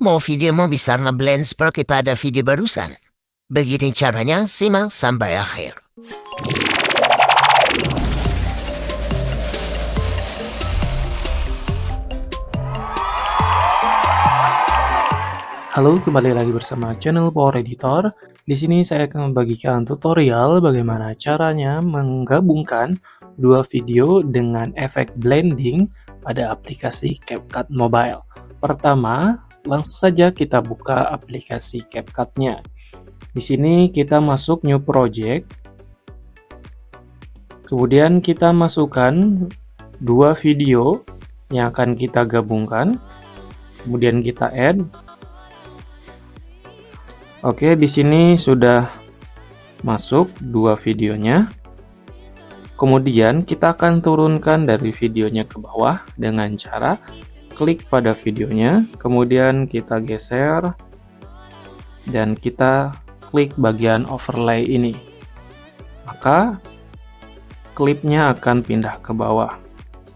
mau videomu bisa ngeblend seperti pada video barusan? Begini caranya, simak sampai akhir. Halo, kembali lagi bersama channel Power Editor. Di sini saya akan membagikan tutorial bagaimana caranya menggabungkan dua video dengan efek blending pada aplikasi CapCut Mobile. Pertama, langsung saja kita buka aplikasi CapCut-nya. Di sini kita masuk New Project. Kemudian kita masukkan dua video yang akan kita gabungkan. Kemudian kita add. Oke, di sini sudah masuk dua videonya. Kemudian kita akan turunkan dari videonya ke bawah dengan cara klik pada videonya, kemudian kita geser dan kita klik bagian overlay ini. Maka klipnya akan pindah ke bawah.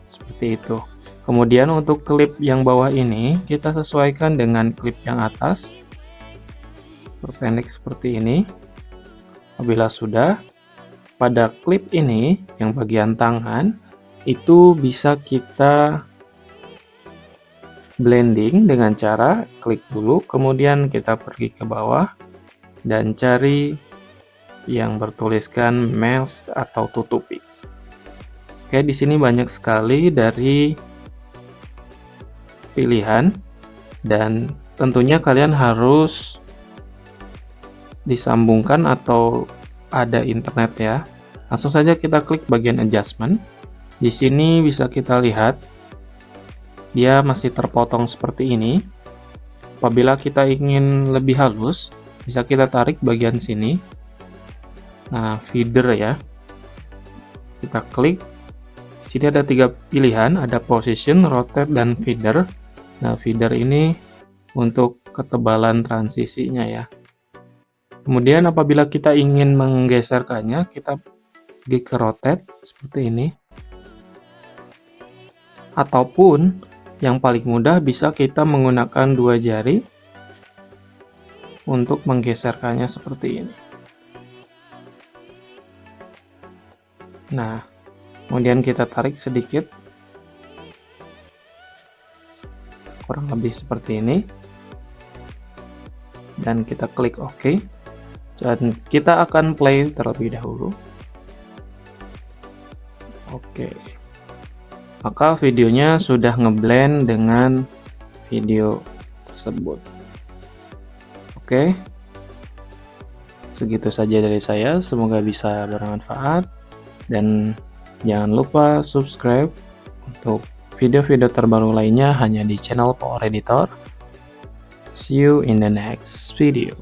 Seperti itu. Kemudian untuk klip yang bawah ini kita sesuaikan dengan klip yang atas. Perpendek seperti ini. Apabila sudah, pada klip ini yang bagian tangan itu bisa kita blending dengan cara klik dulu, kemudian kita pergi ke bawah dan cari yang bertuliskan mask atau tutupi. Oke, di sini banyak sekali dari pilihan dan tentunya kalian harus disambungkan atau ada internet ya. Langsung saja kita klik bagian adjustment. Di sini bisa kita lihat dia masih terpotong seperti ini. Apabila kita ingin lebih halus, bisa kita tarik bagian sini. Nah, feeder ya. Kita klik. Di sini ada tiga pilihan, ada position, rotate, dan feeder. Nah, feeder ini untuk ketebalan transisinya ya. Kemudian apabila kita ingin menggeserkannya, kita pergi ke rotate seperti ini. Ataupun yang paling mudah bisa kita menggunakan dua jari untuk menggeserkannya seperti ini. Nah, kemudian kita tarik sedikit. Kurang lebih seperti ini. Dan kita klik OK. Dan kita akan play terlebih dahulu. Oke. Maka videonya sudah ngeblend dengan video tersebut. Oke. Segitu saja dari saya, semoga bisa bermanfaat. Dan jangan lupa subscribe untuk video-video terbaru lainnya hanya di channel Power Editor. See you in the next video.